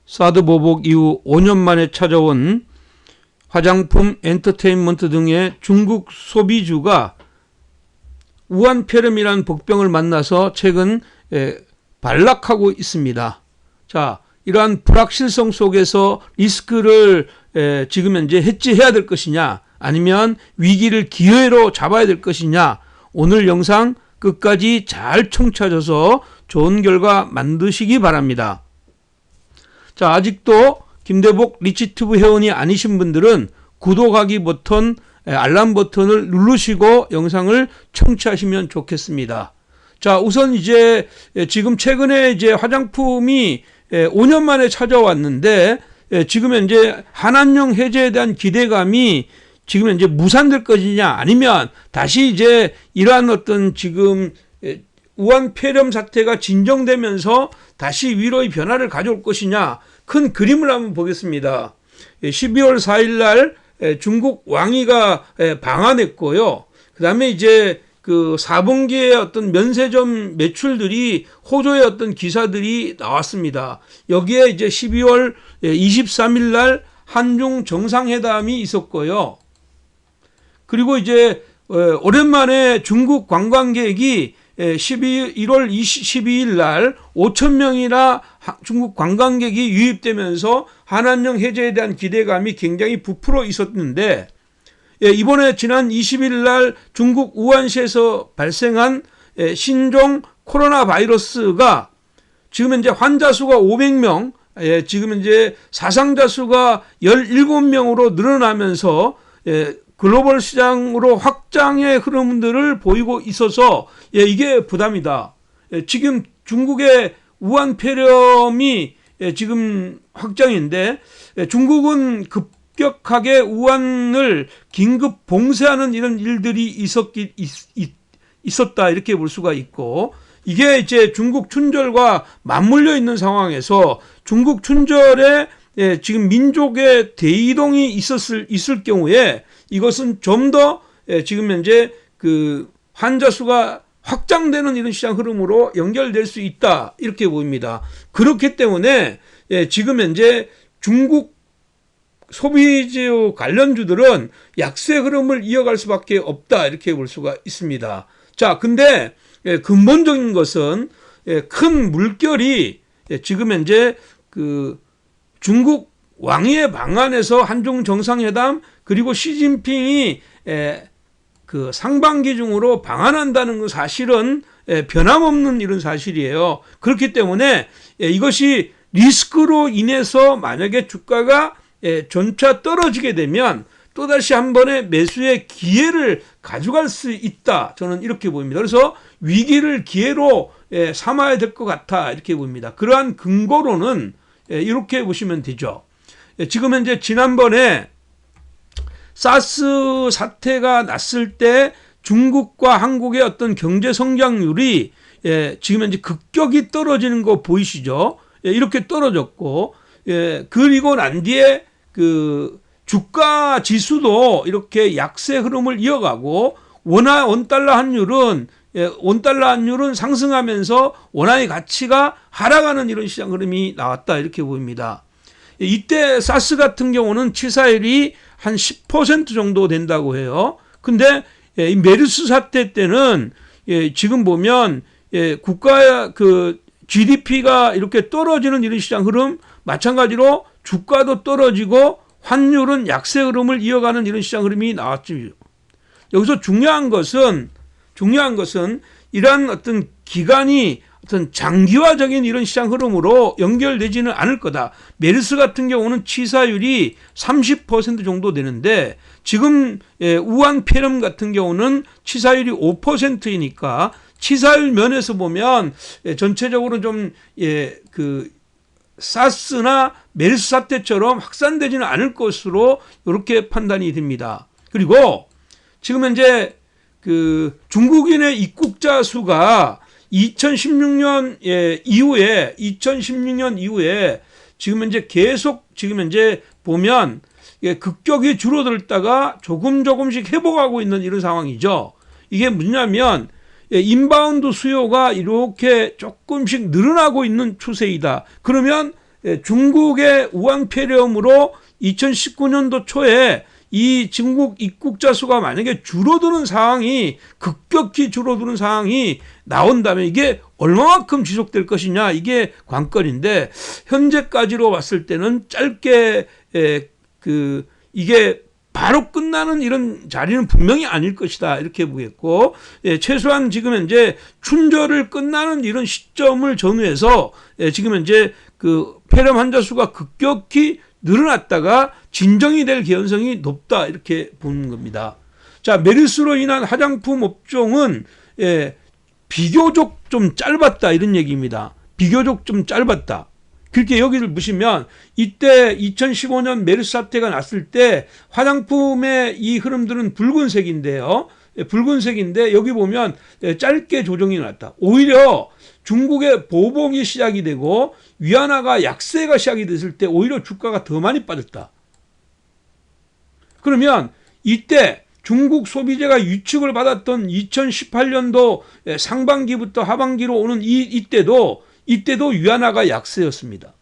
사드 보복 이후 5년 만에 찾아온 화장품, 엔터테인먼트 등의 중국 소비주가 우한폐렴이라는 복병을 만나서 최근 반락하고 있습니다. 자, 이러한 불확실성 속에서 리스크를 지금 현재 해지해야 될 것이냐, 아니면 위기를 기회로 잡아야 될 것이냐, 오늘 영상 끝까지 잘 청취하셔서 좋은 결과 만드시기 바랍니다. 자, 아직도 김대복 리치튜브 회원이 아니신 분들은 구독하기 버튼, 알람 버튼을 누르시고 영상을 청취하시면 좋겠습니다. 자, 우선 이제 지금 최근에 이제 화장품이 5년 만에 찾아왔는데 지금 현재 한한령 해제에 대한 기대감이 지금 현재 무산될 것이냐, 아니면 다시 이제 이러한 어떤 지금 우한 폐렴 사태가 진정되면서 다시 위로의 변화를 가져올 것이냐, 큰 그림을 한번 보겠습니다. 12월 4일 날 중국 왕위가 방한했고요. 그 다음에 이제 그 4분기의 어떤 면세점 매출들이 호조의 어떤 기사들이 나왔습니다. 여기에 이제 12월 23일 날 한중 정상회담이 있었고요. 그리고 이제 오랜만에 중국 관광객이 1월 12일 날 5천 명이나 중국 관광객이 유입되면서 한한령 해제에 대한 기대감이 굉장히 부풀어 있었는데, 이번에 지난 20일 날 중국 우한시에서 발생한 신종 코로나 바이러스가 지금 현재 환자 수가 500명, 지금 현재 사상자 수가 17명으로 늘어나면서 글로벌 시장으로 확장의 흐름들을 보이고 있어서 이게 부담이다. 지금 중국의 우한 폐렴이 지금 확장인데 중국은 급격하게 우한을 긴급 봉쇄하는 이런 일들이 있었다, 이렇게 볼 수가 있고, 이게 이제 중국 춘절과 맞물려 있는 상황에서 중국 춘절에 지금 민족의 대이동이 있을 경우에 이것은 좀 더 지금 현재 그 환자 수가 확장되는 이런 시장 흐름으로 연결될 수 있다, 이렇게 보입니다. 그렇기 때문에 지금 현재 중국 소비주 관련주들은 약세 흐름을 이어갈 수밖에 없다, 이렇게 볼 수가 있습니다. 자, 근데 근본적인 것은 큰 물결이 지금 현재 그 중국 왕위의 방한에서 한중 정상회담, 그리고 시진핑이 그 상반기 중으로 방한한다는 건 사실은 변함없는 이런 사실이에요. 그렇기 때문에 이것이 리스크로 인해서 만약에 주가가 점차 떨어지게 되면 또다시 한 번의 매수의 기회를 가져갈 수 있다, 저는 이렇게 보입니다. 그래서 위기를 기회로 삼아야 될 것 같아, 이렇게 보입니다. 그러한 근거로는 이렇게 보시면 되죠. 지금 현재 지난번에 사스 사태가 났을 때 중국과 한국의 어떤 경제 성장률이 지금 현재 급격히 떨어지는 거 보이시죠? 이렇게 떨어졌고, 그리고 난 뒤에 그 주가 지수도 이렇게 약세 흐름을 이어가고, 원달러 환율은 상승하면서 원화의 가치가 하락하는 이런 시장 흐름이 나왔다, 이렇게 보입니다. 이때 사스 같은 경우는 치사율이 한 10% 정도 된다고 해요. 근데 이 메르스 사태 때는 지금 보면 국가 그 GDP가 이렇게 떨어지는 이런 시장 흐름, 마찬가지로 주가도 떨어지고 환율은 약세 흐름을 이어가는 이런 시장 흐름이 나왔죠. 여기서 중요한 것은 이러한 어떤 기간이 어떤 장기화적인 이런 시장 흐름으로 연결되지는 않을 거다. 메르스 같은 경우는 치사율이 30% 정도 되는데, 지금 우한 폐렴 같은 경우는 치사율이 5%이니까 치사율 면에서 보면 전체적으로 좀 그 사스나 메르스 사태처럼 확산되지는 않을 것으로 이렇게 판단이 됩니다. 그리고 지금 현재 그 중국인의 입국자 수가 2016년 이후에 지금 현재 계속 지금 현재 보면 급격히 줄어들다가 조금씩 회복하고 있는 이런 상황이죠. 이게 뭐냐면 인바운드 수요가 이렇게 조금씩 늘어나고 있는 추세이다. 그러면 중국의 우한 폐렴으로 2019년도 초에 이 중국 입국자 수가 만약에 줄어드는 상황이 급격히 줄어드는 상황이 나온다면 이게 얼마만큼 지속될 것이냐, 이게 관건인데 현재까지로 봤을 때는 짧게 이게 바로 끝나는 이런 자리는 분명히 아닐 것이다, 이렇게 보겠고, 최소한 지금 현재 춘절을 끝나는 이런 시점을 전후해서 지금 현재 그 폐렴 환자 수가 급격히 늘어났다가 진정이 될 개연성이 높다, 이렇게 보는 겁니다. 자, 메르스로 인한 화장품 업종은 비교적 좀 짧았다, 이런 얘기입니다. 비교적 좀 짧았다. 그렇게 여기를 보시면 이때 2015년 메르스 사태가 났을 때 화장품의 이 흐름들은 붉은색인데요. 붉은색인데 여기 보면 짧게 조정이 났다. 오히려 중국의 보복이 시작이 되고 위안화가 약세가 시작이 됐을 때 오히려 주가가 더 많이 빠졌다. 그러면 이때 중국 소비재가 위축을 받았던 2018년도 상반기부터 하반기로 오는 이때도 위안화가 약세였습니다.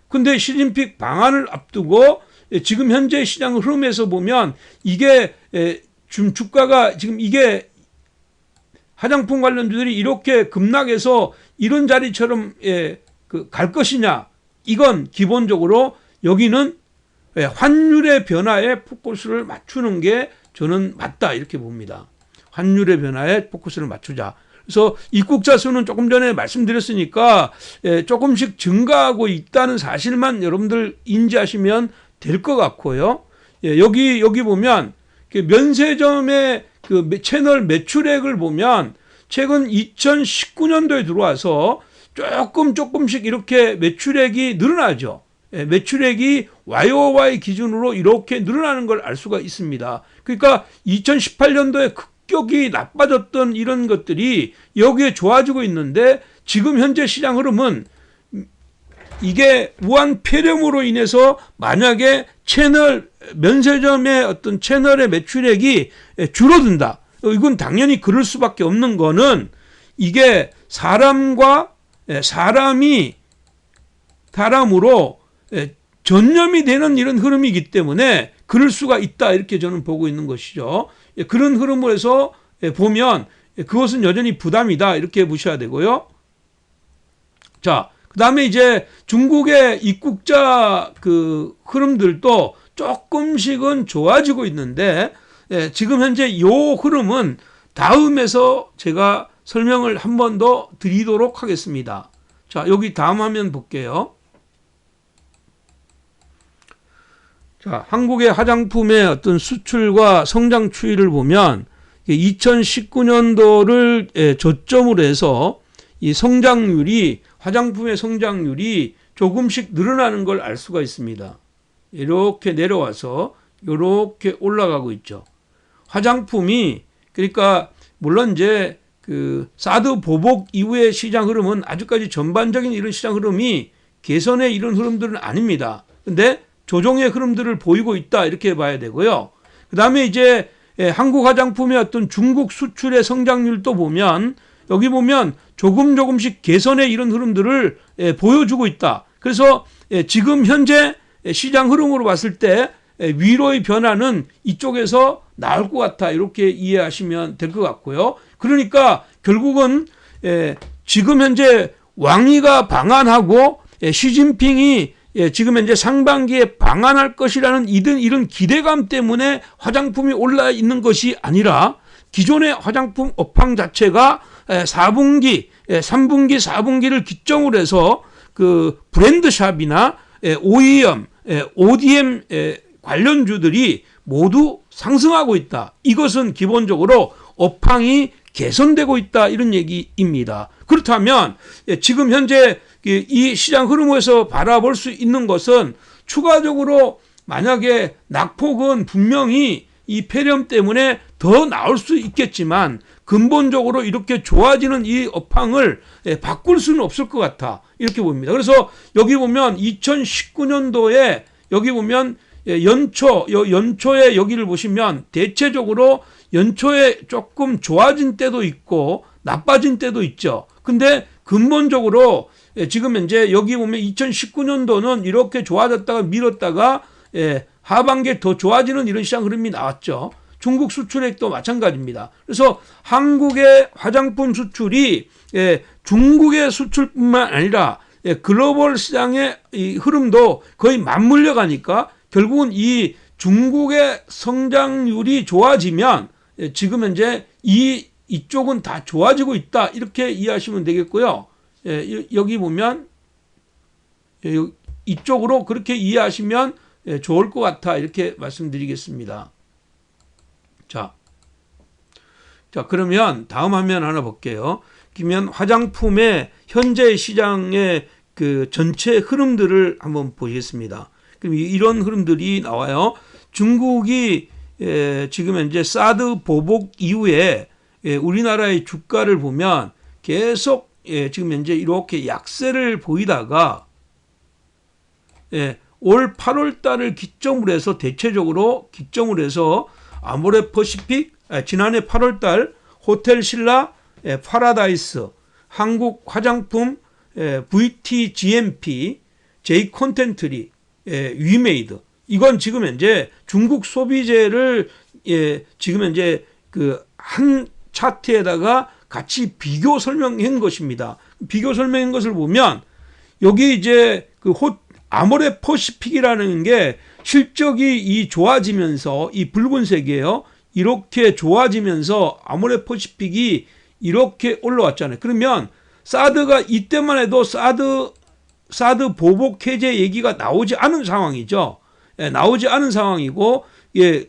근데 시진핑 방한을 앞두고 지금 현재 시장 흐름에서 보면 이게 지금 주가가 지금 이게 화장품 관련주들이 이렇게 급락해서 이런 자리처럼 갈 것이냐, 이건 기본적으로 여기는 환율의 변화에 포커스를 맞추는 게 저는 맞다, 이렇게 봅니다. 환율의 변화에 포커스를 맞추자. 그래서 입국자 수는 조금 전에 말씀드렸으니까 조금씩 증가하고 있다는 사실만 여러분들 인지하시면 될 것 같고요. 여기 보면 면세점의 그 채널 매출액을 보면 최근 2019년도에 들어와서 조금씩 이렇게 매출액이 늘어나죠. 매출액이 YOY 기준으로 이렇게 늘어나는 걸 알 수가 있습니다. 그러니까 2018년도에 급격히 나빠졌던 이런 것들이 여기에 좋아지고 있는데 지금 현재 시장 흐름은 이게 우한 폐렴으로 인해서 만약에 면세점의 어떤 채널의 매출액이 줄어든다. 이건 당연히 그럴 수밖에 없는 거는 이게 사람으로 전염이 되는 이런 흐름이기 때문에 그럴 수가 있다, 이렇게 저는 보고 있는 것이죠. 그런 흐름을 해서 보면 그것은 여전히 부담이다, 이렇게 보셔야 되고요. 자, 그 다음에 이제 중국의 입국자 그 흐름들도 조금씩은 좋아지고 있는데 지금 현재 이 흐름은 다음에서 제가 설명을 한 번 더 드리도록 하겠습니다. 자, 여기 다음 화면 볼게요. 자, 한국의 화장품의 어떤 수출과 성장 추이를 보면 2019년도를 저점으로 해서 이 화장품의 성장률이 조금씩 늘어나는 걸 알 수가 있습니다. 이렇게 내려와서 이렇게 올라가고 있죠. 화장품이, 그러니까 물론 이제 그 사드 보복 이후의 시장 흐름은 아직까지 전반적인 이런 시장 흐름이 개선의 이런 흐름들은 아닙니다. 근데 조정의 흐름들을 보이고 있다, 이렇게 봐야 되고요. 그 다음에 이제 한국 화장품의 어떤 중국 수출의 성장률도 보면 여기 보면 조금씩 개선의 이런 흐름들을 보여주고 있다. 그래서 지금 현재 시장 흐름으로 봤을 때 위로의 변화는 이쪽에서 나올 것 같아, 이렇게 이해하시면 될 것 같고요. 그러니까 결국은 지금 현재 왕위가 방한하고 시진핑이 지금 현재 상반기에 방한할 것이라는 이런 기대감 때문에 화장품이 올라 있는 것이 아니라 기존의 화장품 업황 자체가 4분기, 3분기, 4분기를 기점으로 해서 그 브랜드샵이나 OEM, ODM 관련주들이 모두 상승하고 있다. 이것은 기본적으로 업황이 개선되고 있다, 이런 얘기입니다. 그렇다면 지금 현재 이 시장 흐름에서 바라볼 수 있는 것은 추가적으로 만약에 낙폭은 분명히 이 폐렴 때문에 더 나올 수 있겠지만 근본적으로 이렇게 좋아지는 이 업황을 바꿀 수는 없을 것 같아, 이렇게 봅니다. 그래서 여기 보면 2019년도에 여기 보면 연초에 여기를 보시면 대체적으로 연초에 조금 좋아진 때도 있고 나빠진 때도 있죠. 근데 근본적으로 지금 현재 여기 보면 2019년도는 이렇게 좋아졌다가 밀었다가 하반기에 더 좋아지는 이런 시장 흐름이 나왔죠. 중국 수출액도 마찬가지입니다. 그래서 한국의 화장품 수출이 중국의 수출뿐만 아니라 글로벌 시장의 이 흐름도 거의 맞물려 가니까 결국은 이 중국의 성장률이 좋아지면 지금 현재 이쪽은 다 좋아지고 있다 이렇게 이해하시면 되겠고요. 여기 보면 이쪽으로 그렇게 이해하시면 좋을 것 같아 이렇게 말씀드리겠습니다. 자 그러면 다음 화면 하나 볼게요. 그러면 화장품의 현재 시장의 그 전체 흐름들을 한번 보겠습니다. 그럼 이런 흐름들이 나와요. 중국이 지금 현재 사드 보복 이후에 우리나라의 주가를 보면 계속 지금 현재 이렇게 약세를 보이다가 올 8월 달을 기점으로 해서 대체적으로 아모레퍼시픽 지난해 8월 달 호텔 신라 파라다이스 한국 화장품 VT GMP J 콘텐트리 위메이드 이건 지금 현재 중국 소비재를 지금 현재 그 한 차트에다가 같이 비교 설명한 것입니다. 비교 설명한 것을 보면 여기 이제 그 아모레퍼시픽이라는 게 실적이 좋아지면서 이 붉은색이에요. 이렇게 좋아지면서 아모레퍼시픽이 이렇게 올라왔잖아요. 그러면 사드가 이때만 해도 사드 보복 해제 얘기가 나오지 않은 상황이죠. 나오지 않은 상황이고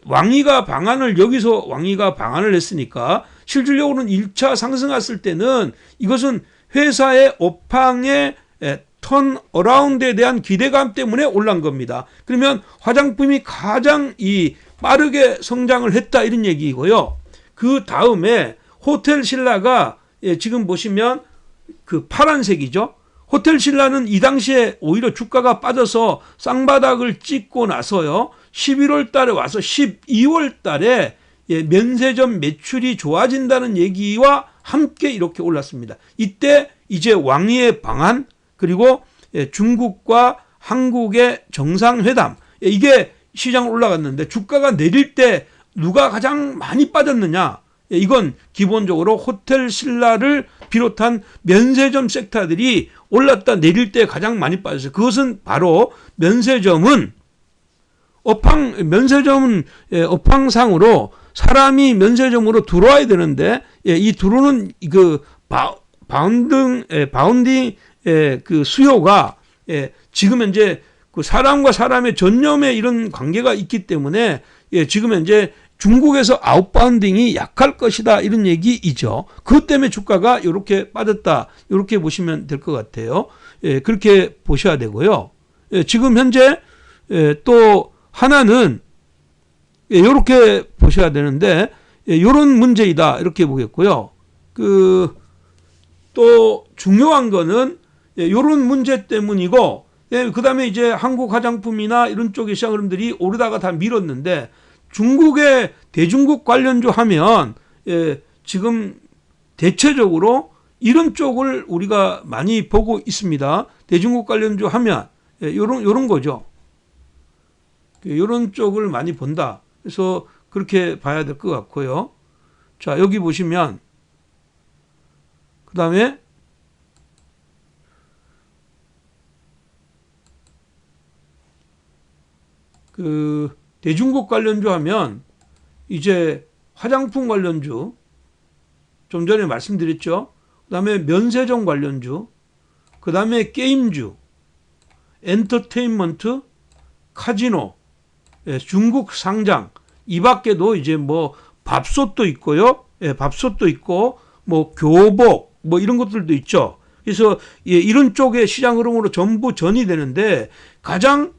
왕이가 방한을 했으니까 실질적으로는 1차 상승했을 때는 이것은 회사의 업황의 턴어라운드에 대한 기대감 때문에 올란 겁니다. 그러면 화장품이 가장 빠르게 성장을 했다 이런 얘기이고요. 그 다음에 호텔 신라가 지금 보시면 그 파란색이죠. 호텔 신라는 이 당시에 오히려 주가가 빠져서 쌍바닥을 찍고 나서요. 11월 달에 와서 12월 달에 면세점 매출이 좋아진다는 얘기와 함께 이렇게 올랐습니다. 이때 이제 왕위의 방한 그리고 중국과 한국의 정상회담 이게 시장을 올라갔는데 주가가 내릴 때 누가 가장 많이 빠졌느냐? 이건 기본적으로 호텔 신라를 비롯한 면세점 섹터들이 올랐다 내릴 때 가장 많이 빠졌어요. 그것은 바로 면세점은 업황상으로 사람이 면세점으로 들어와야 되는데 이 들어오는 그 바운딩 그 수요가 지금 현재 그 사람과 사람의 전념에 이런 관계가 있기 때문에 지금 현재 중국에서 아웃바운딩이 약할 것이다 이런 얘기이죠. 그것 때문에 주가가 이렇게 빠졌다 이렇게 보시면 될 것 같아요. 그렇게 보셔야 되고요. 지금 현재 또 하나는 이렇게 보셔야 되는데 이런 문제이다 이렇게 보겠고요. 또 중요한 거는 이런 문제 때문이고 그 다음에 이제 한국 화장품이나 이런 쪽의 시장 흐름들이 오르다가 다 밀었는데 중국의 대중국 관련주 하면 지금 대체적으로 이런 쪽을 우리가 많이 보고 있습니다. 대중국 관련주 하면 요런 거죠. 이런 쪽을 많이 본다. 그래서 그렇게 봐야 될 것 같고요. 자, 여기 보시면 그 다음에 대중국 관련주 하면 이제 화장품 관련주 좀 전에 말씀드렸죠. 그 다음에 면세점 관련주, 그 다음에 게임주, 엔터테인먼트, 카지노, 중국 상장, 이 밖에도 이제 뭐 밥솥도 있고요. 밥솥도 있고 뭐 교복 뭐 이런 것들도 있죠. 그래서 이런 쪽의 시장 흐름으로 전부 전이 되는데 가장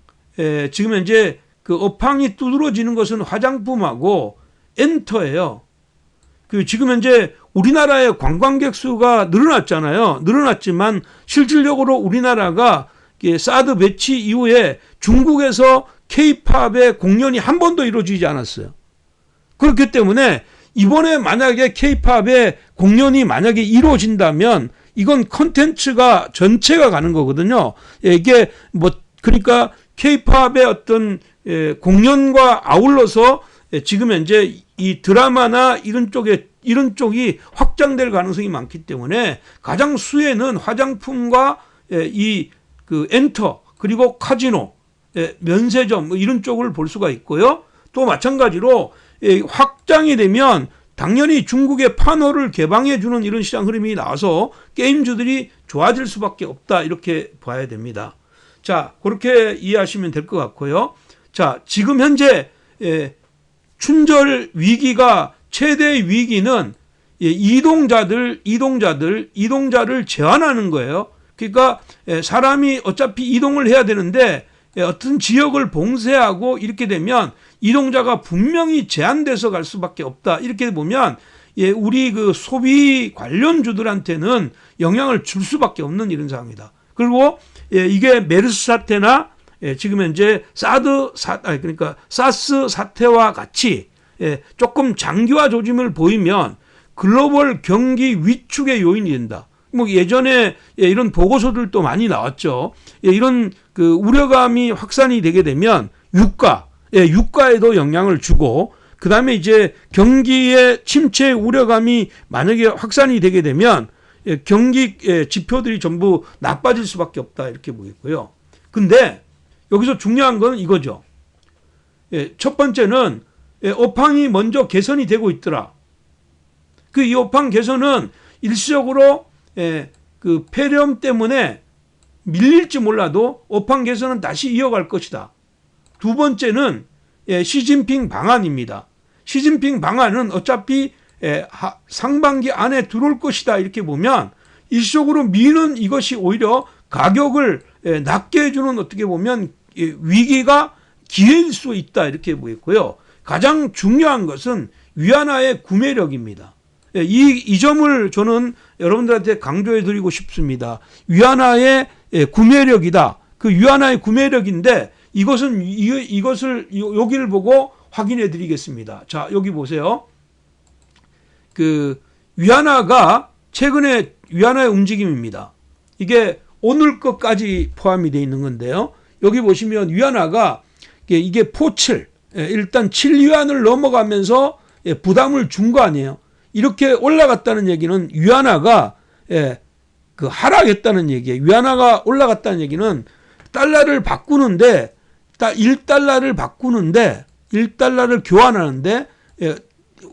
지금 현재 그 업황이 두드러지는 것은 화장품하고 엔터예요. 지금 현재 우리나라의 관광객 수가 늘어났잖아요. 늘어났지만 실질적으로 우리나라가 사드 배치 이후에 중국에서 K-팝의 공연이 한 번도 이루어지지 않았어요. 그렇기 때문에 이번에 만약에 K-팝의 공연이 만약에 이루어진다면 이건 컨텐츠가 전체가 가는 거거든요. 이게 뭐 그러니까 K-팝의 어떤 공연과 아울러서 지금 현재 이 드라마나 이런 쪽이 확장될 가능성이 많기 때문에 가장 수혜는 화장품과 이 그 엔터 그리고 카지노, 면세점 뭐 이런 쪽을 볼 수가 있고요. 또 마찬가지로 확장이 되면 당연히 중국의 판호를 개방해 주는 이런 시장 흐름이 나와서 게임주들이 좋아질 수밖에 없다 이렇게 봐야 됩니다. 자, 그렇게 이해하시면 될 것 같고요. 자, 지금 현재 춘절 위기가 최대 위기는 이동자를 제한하는 거예요. 그러니까 사람이 어차피 이동을 해야 되는데 어떤 지역을 봉쇄하고 이렇게 되면 이동자가 분명히 제한돼서 갈 수밖에 없다. 이렇게 보면 우리 그 소비 관련주들한테는 영향을 줄 수밖에 없는 이런 상황이다. 그리고 이게 메르스 사태나 지금 현재 그러니까 사스 사태와 같이 조금 장기화 조짐을 보이면 글로벌 경기 위축의 요인이 된다. 뭐 예전에 이런 보고서들도 많이 나왔죠. 이런 그 우려감이 확산이 되게 되면 유가에도 영향을 주고, 그 다음에 이제 경기의 침체 우려감이 만약에 확산이 되게 되면 경기 지표들이 전부 나빠질 수밖에 없다 이렇게 보이고요. 근데 여기서 중요한 건 이거죠. 첫 번째는 업황이 먼저 개선이 되고 있더라. 그 이 업황 개선은 일시적으로 그 폐렴 때문에 밀릴지 몰라도 업황 개선은 다시 이어갈 것이다. 두 번째는 시진핑 방안입니다. 시진핑 방안은 어차피 상반기 안에 들어올 것이다 이렇게 보면 일시적으로 미는 이것이 오히려 가격을 낮게 해주는 어떻게 보면 위기가 기회일 수 있다 이렇게 보였고요. 가장 중요한 것은 위안화의 구매력입니다. 이 점을 저는 여러분들한테 강조해 드리고 싶습니다. 위안화의 구매력이다. 그 위안화의 구매력인데 이것을 여기를 보고 확인해 드리겠습니다. 자, 여기 보세요. 그 위안화가 최근에 위안화의 움직임입니다. 이게 오늘 것까지 포함이 되어 있는 건데요. 여기 보시면 위안화가 이게 포7 일단 7위안을 넘어가면서 부담을 준 거 아니에요. 이렇게 올라갔다는 얘기는 위안화가 그 하락했다는 얘기예요. 위안화가 올라갔다는 얘기는 달러를 바꾸는데 1달러를 교환하는데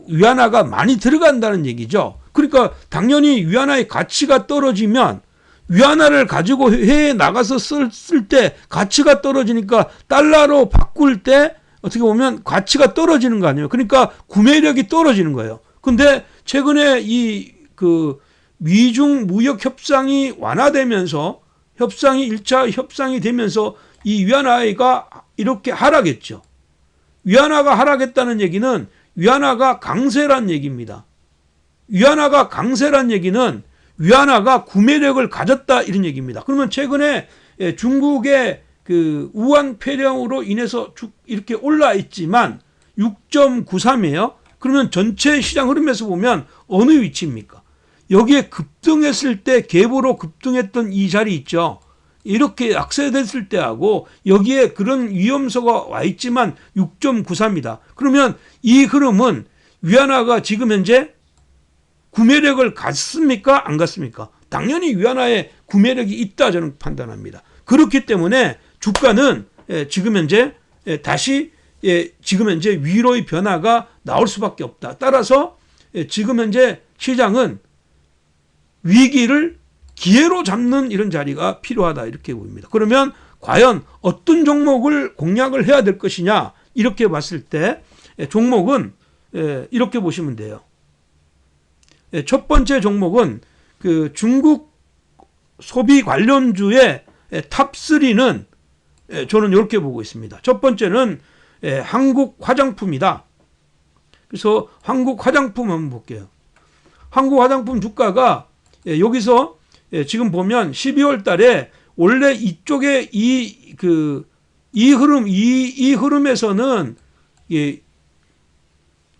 위안화가 많이 들어간다는 얘기죠. 그러니까 당연히 위안화의 가치가 떨어지면 위안화를 가지고 해외에 나가서 쓸 때 가치가 떨어지니까 달러로 바꿀 때 어떻게 보면 가치가 떨어지는 거 아니에요. 그러니까 구매력이 떨어지는 거예요. 근데 최근에 이 그 미중 무역 협상이 완화되면서 1차 협상이 되면서 이 위안화가 이렇게 하락했죠. 위안화가 하락했다는 얘기는 위안화가 강세란 얘기입니다. 위안화가 강세란 얘기는 위안화가 구매력을 가졌다 이런 얘기입니다. 그러면 최근에 중국의 그 우한 폐렴으로 인해서 이렇게 올라 있지만 6.93이에요. 그러면 전체 시장 흐름에서 보면 어느 위치입니까? 여기에 급등했을 때 갭으로 급등했던 이 자리 있죠. 이렇게 약세됐을 때하고 여기에 그런 위험소가 와 있지만 6.93이다. 그러면 이 흐름은 위안화가 지금 현재 구매력을 갖습니까? 안 갖습니까? 당연히 위안화에 구매력이 있다 저는 판단합니다. 그렇기 때문에 주가는 지금 현재 다시 지금 현재 위로의 변화가 나올 수밖에 없다. 따라서 지금 현재 시장은 위기를 기회로 잡는 이런 자리가 필요하다 이렇게 보입니다. 그러면 과연 어떤 종목을 공략을 해야 될 것이냐 이렇게 봤을 때 종목은 이렇게 보시면 돼요. 첫 번째 종목은 그 중국 소비 관련주의 탑3는 저는 이렇게 보고 있습니다. 첫 번째는 한국 화장품이다. 그래서 한국 화장품 한번 볼게요. 한국 화장품 주가가 여기서 지금 보면 12월 달에 원래 이쪽에 이 흐름에서는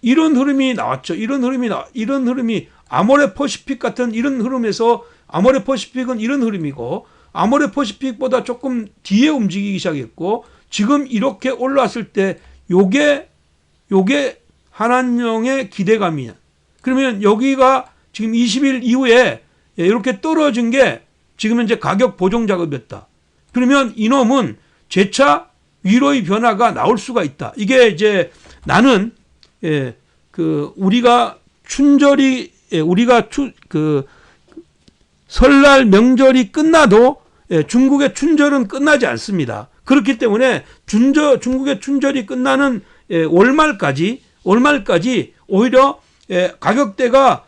이런 흐름이 나왔죠. 이런 흐름이 아모레 퍼시픽 같은 이런 흐름에서 아모레퍼시픽은 이런 흐름이고 아모레퍼시픽보다 조금 뒤에 움직이기 시작했고 지금 이렇게 올라왔을 때 요게 한안령의 기대감이냐. 그러면 여기가 지금 20일 이후에 이렇게 떨어진 게 지금 현재 가격 보정 작업이었다. 그러면 이놈은 재차 위로의 변화가 나올 수가 있다. 이게 이제 나는 우리가 설날 명절이 끝나도 중국의 춘절은 끝나지 않습니다. 그렇기 때문에 중국의 춘절이 끝나는 월말까지 오히려 가격대가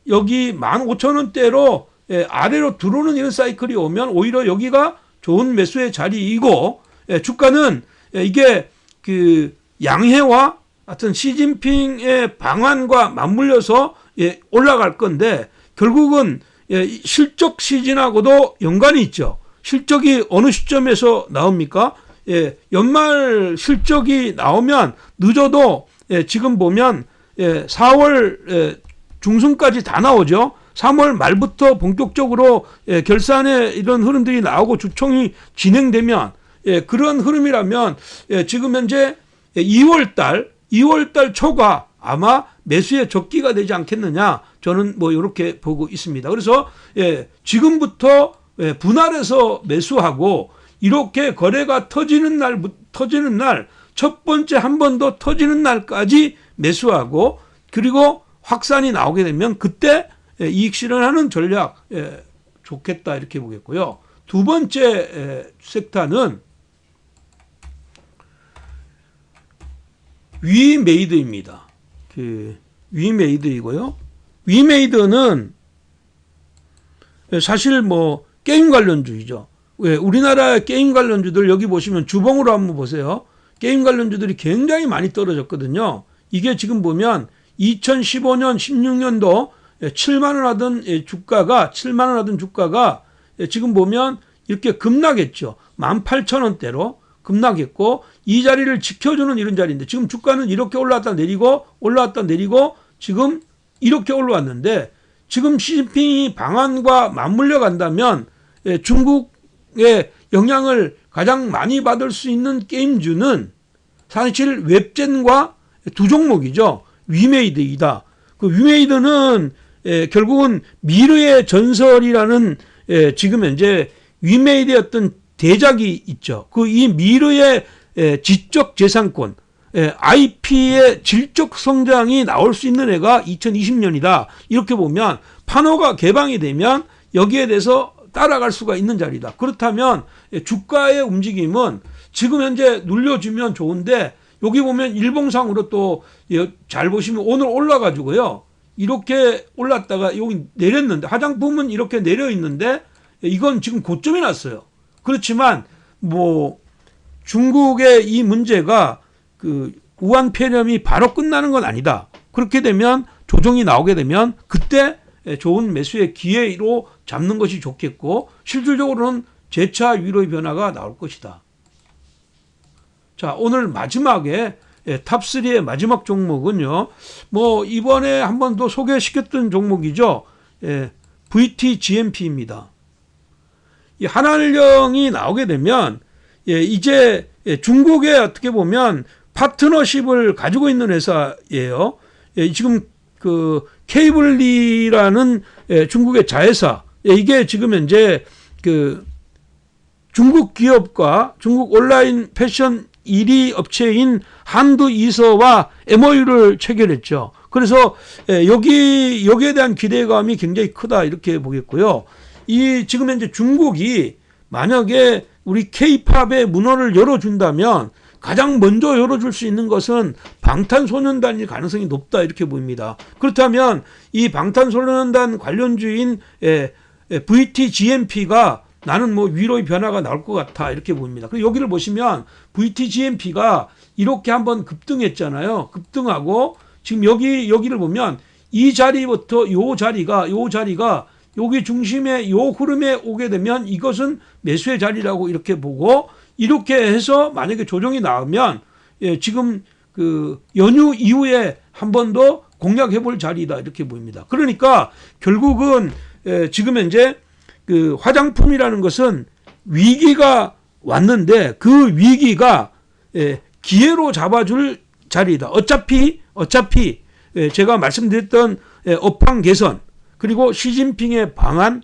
여기 15,000원대로 아래로 들어오는 이런 사이클이 오면 오히려 여기가 좋은 매수의 자리이고 주가는 이게 그 양해와 하여튼 시진핑의 방안과 맞물려서 올라갈 건데 결국은 실적 시즌하고도 연관이 있죠. 실적이 어느 시점에서 나옵니까? 연말 실적이 나오면 늦어도 지금 보면 4월 중순까지 다 나오죠. 3월 말부터 본격적으로 결산의 이런 흐름들이 나오고 주총이 진행되면 그런 흐름이라면 지금 현재 2월달 초가 아마 매수의 적기가 되지 않겠느냐 저는 뭐 이렇게 보고 있습니다. 그래서 지금부터 분할해서 매수하고 이렇게 거래가 터지는 날 첫 번째 한 번 더 터지는 날까지 매수하고 그리고 확산이 나오게 되면 그때 이익 실현하는 전략 좋겠다 이렇게 보겠고요. 두 번째 섹터는 위메이드입니다. 위메이드이고요. 위메이드는 사실 뭐 게임 관련주이죠. 우리나라 게임 관련주들 여기 보시면 주봉으로 한번 보세요. 게임 관련주들이 굉장히 많이 떨어졌거든요. 이게 지금 보면 2015년, 16년도 7만 원 하던 주가가 지금 보면 이렇게 급락했죠. 18,000원대로 급락했고 이 자리를 지켜주는 이런 자리인데 지금 주가는 이렇게 올라왔다 내리고 지금 이렇게 올라왔는데 지금 시진핑이 방안과 맞물려 간다면 중국의 영향을 가장 많이 받을 수 있는 게임주는 사실 웹젠과 두 종목이죠. 위메이드이다. 그 위메이드는 결국은 미르의 전설이라는 지금 현재 위메이드의 어떤 대작이 있죠. 이 미르의 지적 재산권, IP의 질적 성장이 나올 수 있는 해가 2020년이다. 이렇게 보면 판호가 개방이 되면 여기에 대해서 따라갈 수가 있는 자리다. 그렇다면 주가의 움직임은 지금 현재 눌려주면 좋은데 여기 보면 일봉상으로 또 잘 보시면 오늘 올라가지고요. 이렇게 올랐다가 여기 내렸는데 화장품은 이렇게 내려 있는데 이건 지금 고점이 났어요. 그렇지만 뭐 중국의 이 문제가 그 우한 폐렴이 바로 끝나는 건 아니다. 그렇게 되면 조정이 나오게 되면 그때 좋은 매수의 기회로 잡는 것이 좋겠고 실질적으로는 재차 위로의 변화가 나올 것이다. 자, 오늘 마지막에 탑3의 마지막 종목은요. 뭐 이번에 한 번 더 소개시켰던 종목이죠. VTGMP입니다. 이 한안령이 나오게 되면 이제 중국에 어떻게 보면 파트너십을 가지고 있는 회사예요. 지금 그 케이블리라는 중국의 자회사 이게 지금 현재 그 중국 기업과 중국 온라인 패션 1위 업체인 한두이서와 MOU를 체결했죠. 그래서 여기에 대한 기대감이 굉장히 크다 이렇게 보겠고요. 이 지금 현재 중국이 만약에 우리 K-팝의 문호를 열어준다면 가장 먼저 열어줄 수 있는 것은 방탄소년단일 가능성이 높다 이렇게 보입니다. 그렇다면 이 방탄소년단 관련주인 VTGMP가 나는 뭐 위로의 변화가 나올 것 같아 이렇게 보입니다. 그리고 여기를 보시면 VTGMP가 이렇게 한번 급등했잖아요. 급등하고 지금 여기를 보면 이 자리부터 요 자리가 여기 중심에 요 흐름에 오게 되면 이것은 매수의 자리라고 이렇게 보고 이렇게 해서 만약에 조정이 나오면 지금 그 연휴 이후에 한 번 더 공략해 볼 자리다 이렇게 보입니다. 그러니까 결국은 지금 현재 그 화장품이라는 것은 위기가 왔는데 그 위기가 기회로 잡아줄 자리이다. 어차피 제가 말씀드렸던 업황 개선 그리고 시진핑의 방안,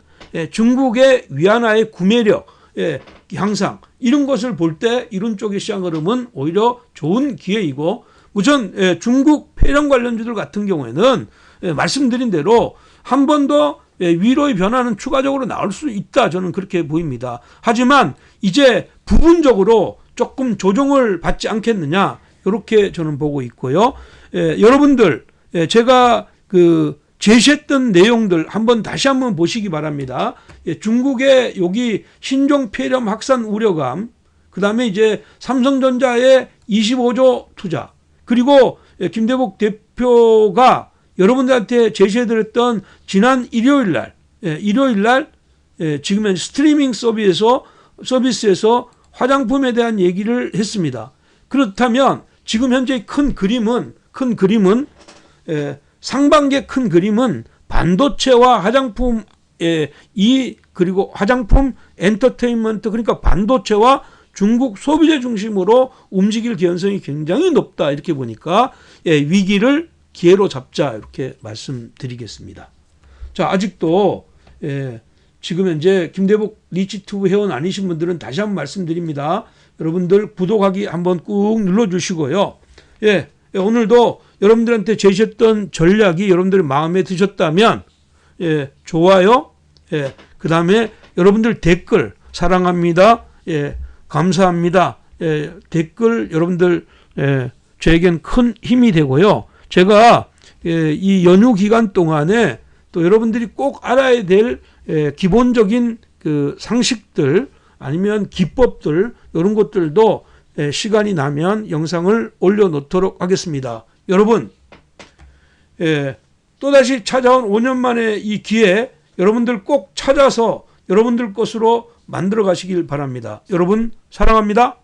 중국의 위안화의 구매력 향상 이런 것을 볼 때 이런 쪽의 시장 흐름은 오히려 좋은 기회이고 우선 중국 폐렴 관련주들 같은 경우에는 말씀드린 대로 한 번 더 위로의 변화는 추가적으로 나올 수 있다 저는 그렇게 보입니다. 하지만 이제 부분적으로 조금 조정을 받지 않겠느냐 이렇게 저는 보고 있고요. 여러분들 제가 그 제시했던 내용들 다시 한번 보시기 바랍니다. 중국의 여기 신종 폐렴 확산 우려감, 그 다음에 이제 삼성전자의 25조 투자, 그리고 김대복 대표가 여러분들한테 제시해드렸던 지난 일요일 날 지금 스트리밍 서비스에서 화장품에 대한 얘기를 했습니다. 그렇다면 지금 현재 큰 그림은 상반기의 큰 그림은 반도체와 화장품 그리고 화장품 엔터테인먼트 그러니까 반도체와 중국 소비재 중심으로 움직일 개연성이 굉장히 높다 이렇게 보니까 위기를 기회로 잡자 이렇게 말씀드리겠습니다. 자, 아직도 지금 현재 김대복 리치튜브 회원 아니신 분들은 다시 한번 말씀드립니다. 여러분들 구독하기 한번 꾹 눌러주시고요. 오늘도 여러분들한테 제시했던 전략이 여러분들 마음에 드셨다면 좋아요, 그 다음에 여러분들 댓글 사랑합니다, 감사합니다, 댓글 여러분들 저에겐 큰 힘이 되고요. 제가 이 연휴 기간 동안에 또 여러분들이 꼭 알아야 될 기본적인 그 상식들 아니면 기법들 이런 것들도 시간이 나면 영상을 올려놓도록 하겠습니다. 여러분 또다시 찾아온 5년 만에 이 기회 여러분들 꼭 찾아서 여러분들 것으로 만들어 가시길 바랍니다. 여러분 사랑합니다.